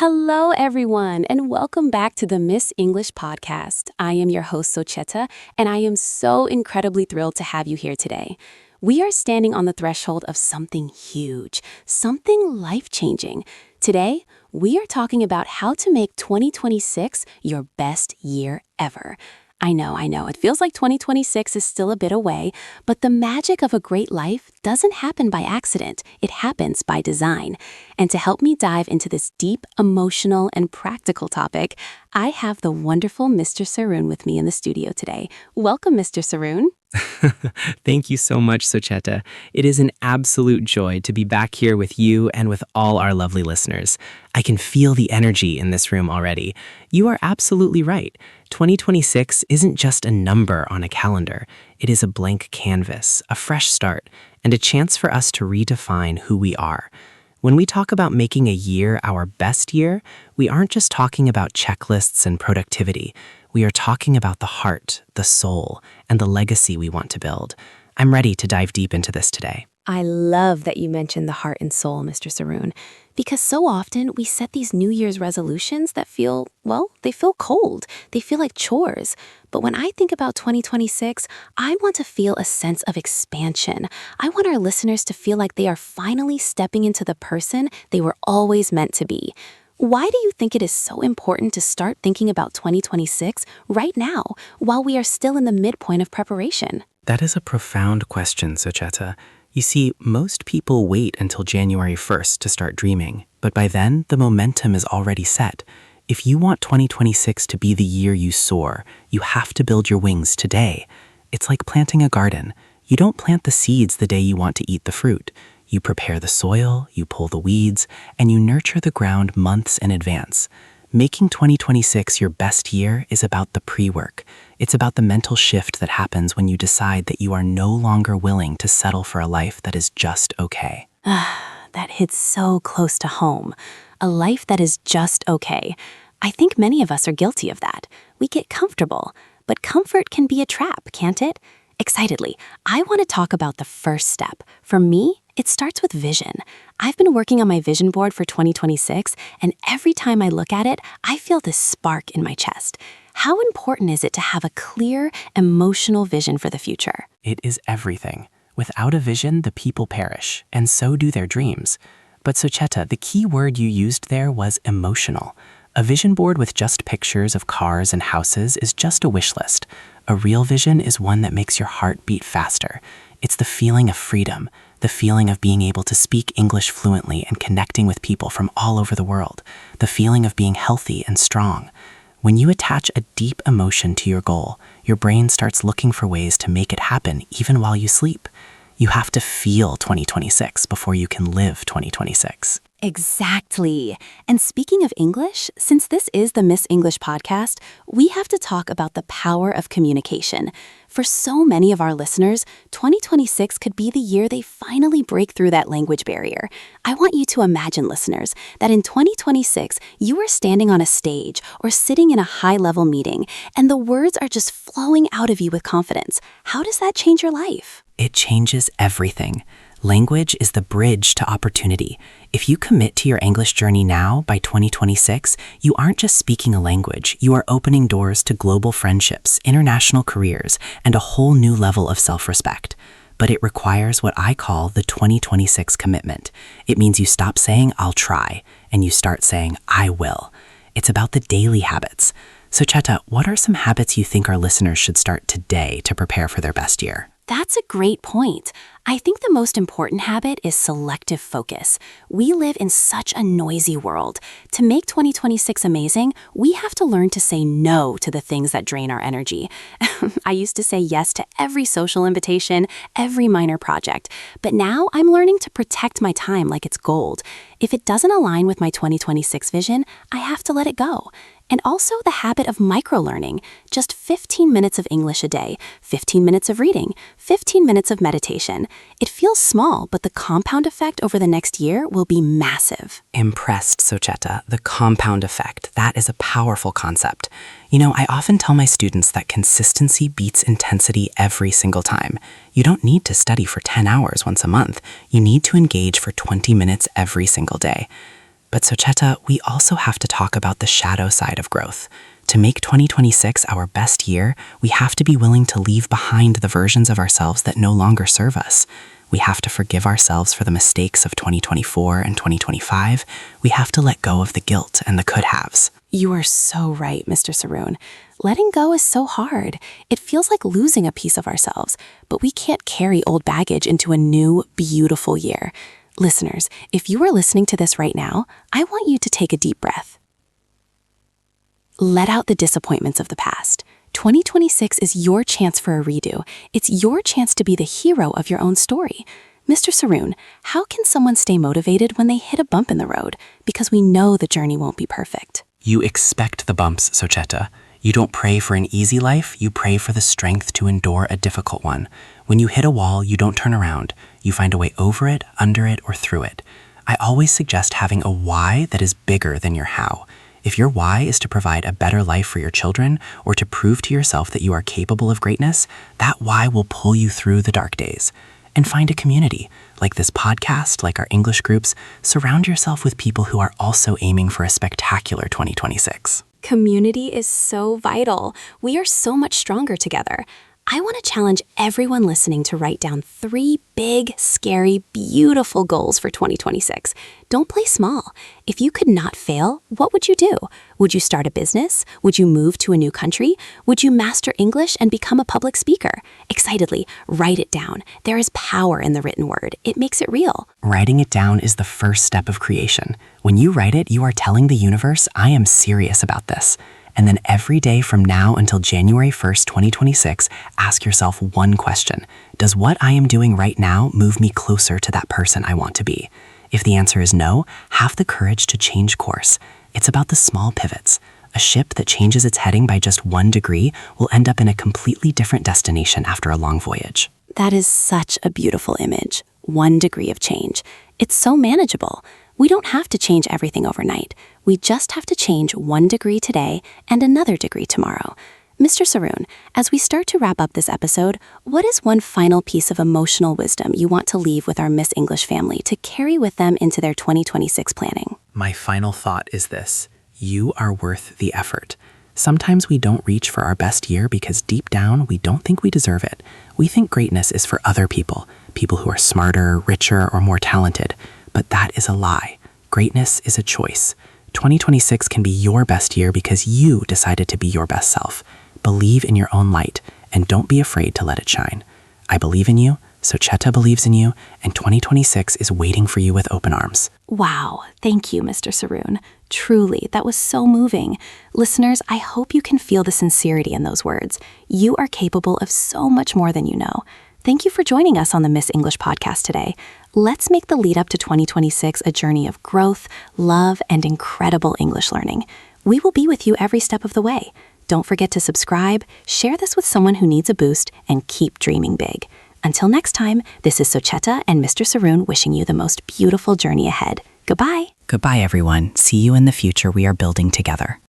Hello, everyone, and welcome back to the Miss English podcast. I am your host, Socheta, and I am so incredibly thrilled to have you here today. We are standing on the threshold of something huge, something life-changing. Today, we are talking about how to make 2026 your best year ever. I know, it feels like 2026 is still a bit away, but the magic of a great life doesn't happen by accident. It happens by design. And to help me dive into this deep, emotional, and practical topic, I have the wonderful Mr. Saroon with me in the studio today. Welcome, Mr. Saroon. Thank you so much, Socheta. It is an absolute joy to be back here with you and with all our lovely listeners. I can feel the energy in this room already. You are absolutely right. 2026 isn't just a number on a calendar. It is a blank canvas, a fresh start, and a chance for us to redefine who we are. When we talk about making a year our best year, we aren't just talking about checklists and productivity. We are talking about the heart, the soul, and the legacy we want to build. I'm ready to dive deep into this today. I love that you mentioned the heart and soul, Mr. Saroon, because so often we set these New Year's resolutions that feel cold. They feel like chores. But when I think about 2026, I want to feel a sense of expansion. I want our listeners to feel like they are finally stepping into the person they were always meant to be. Why do you think it is so important to start thinking about 2026 right now, while we are still in the midpoint of preparation? That is a profound question, Socheta. You see, most people wait until January 1st to start dreaming, but by then, the momentum is already set. If you want 2026 to be the year you soar, you have to build your wings today. It's like planting a garden. You don't plant the seeds the day you want to eat the fruit. You prepare the soil, you pull the weeds, and you nurture the ground months in advance. Making 2026 your best year is about the pre-work. It's about the mental shift that happens when you decide that you are no longer willing to settle for a life that is just okay. That hits so close to home. A life that is just okay. I think many of us are guilty of that. We get comfortable, but comfort can be a trap, can't it? Excitedly, I want to talk about the first step. For me, it starts with vision. I've been working on my vision board for 2026, and every time I look at it, I feel this spark in my chest. How important is it to have a clear, emotional vision for the future? It is everything. Without a vision, the people perish, and so do their dreams. But Socheta, the key word you used there was emotional. A vision board with just pictures of cars and houses is just a wish list. A real vision is one that makes your heart beat faster. It's the feeling of freedom, the feeling of being able to speak English fluently and connecting with people from all over the world, the feeling of being healthy and strong. When you attach a deep emotion to your goal, your brain starts looking for ways to make it happen even while you sleep. You have to feel 2026 before you can live 2026. Exactly. And speaking of English, since this is the Miss English podcast, we have to talk about the power of communication. For so many of our listeners, 2026 could be the year they finally break through that language barrier. I want you to imagine, listeners, that in 2026, you are standing on a stage or sitting in a high-level meeting, and the words are just flowing out of you with confidence. How does that change your life? It changes everything. Language is the bridge to opportunity. If you commit to your English journey now, by 2026, you aren't just speaking a language, you are opening doors to global friendships, international careers, and a whole new level of self-respect. But it requires what I call the 2026 commitment. It means you stop saying, "I'll try," and you start saying, "I will." It's about the daily habits. Socheta, what are some habits you think our listeners should start today to prepare for their best year? That's a great point. I think the most important habit is selective focus. We live in such a noisy world. To make 2026 amazing, we have to learn to say no to the things that drain our energy. I used to say yes to every social invitation, every minor project, but now I'm learning to protect my time like it's gold. If it doesn't align with my 2026 vision, I have to let it go. And also the habit of micro-learning, just 15 minutes of English a day, 15 minutes of reading, 15 minutes of meditation. It feels small, but the compound effect over the next year will be massive. Impressed, Socheta. The compound effect. That is a powerful concept. You know, I often tell my students that consistency beats intensity every single time. You don't need to study for 10 hours once a month. You need to engage for 20 minutes every single day. But Socheta, we also have to talk about the shadow side of growth. To make 2026 our best year, we have to be willing to leave behind the versions of ourselves that no longer serve us. We have to forgive ourselves for the mistakes of 2024 and 2025. We have to let go of the guilt and the could-haves. You are so right, Mr. Saroon. Letting go is so hard. It feels like losing a piece of ourselves, but we can't carry old baggage into a new, beautiful year. Listeners, if you are listening to this right now, I want you to take a deep breath. Let out the disappointments of the past. 2026 is your chance for a redo. It's your chance to be the hero of your own story. Mr. Saroon, how can someone stay motivated when they hit a bump in the road? Because we know the journey won't be perfect. You expect the bumps, Socheta. You don't pray for an easy life, you pray for the strength to endure a difficult one. When you hit a wall, you don't turn around. You find a way over it, under it, or through it. I always suggest having a why that is bigger than your how. If your why is to provide a better life for your children or to prove to yourself that you are capable of greatness, that why will pull you through the dark days. And find a community, like this podcast, like our English groups. Surround yourself with people who are also aiming for a spectacular 2026. Community is so vital. We are so much stronger together. I want to challenge everyone listening to write down 3 big, scary, beautiful goals for 2026. Don't play small. If you could not fail, what would you do? Would you start a business? Would you move to a new country? Would you master English and become a public speaker? Excitedly, write it down. There is power in the written word. It makes it real. Writing it down is the first step of creation. When you write it, you are telling the universe, I am serious about this. And then every day from now until January 1st, 2026, ask yourself one question. Does what I am doing right now move me closer to that person I want to be? If the answer is no, have the courage to change course. It's about the small pivots. A ship that changes its heading by just 1 degree will end up in a completely different destination after a long voyage. That is such a beautiful image. 1 degree of change. It's so manageable. We don't have to change everything overnight. We just have to change 1 degree today and another degree tomorrow. Mr. Saroon, as we start to wrap up this episode, what is one final piece of emotional wisdom you want to leave with our Miss English family to carry with them into their 2026 planning? My final thought is this: you are worth the effort. Sometimes we don't reach for our best year because deep down we don't think we deserve it. We think greatness is for other people who are smarter, richer, or more talented. But that is a lie. Greatness is a choice. 2026 can be your best year because you decided to be your best self. Believe in your own light and don't be afraid to let it shine. I believe in you, Socheta believes in you, and 2026 is waiting for you with open arms. Wow, thank you, Mr. Saroon. Truly, that was so moving. Listeners, I hope you can feel the sincerity in those words. You are capable of so much more than you know. Thank you for joining us on the Miss English podcast today. Let's make the lead up to 2026 a journey of growth, love, and incredible English learning. We will be with you every step of the way. Don't forget to subscribe, share this with someone who needs a boost, and keep dreaming big. Until next time, this is Socheta and Mr. Saroon wishing you the most beautiful journey ahead. Goodbye. Goodbye, everyone. See you in the future we are building together.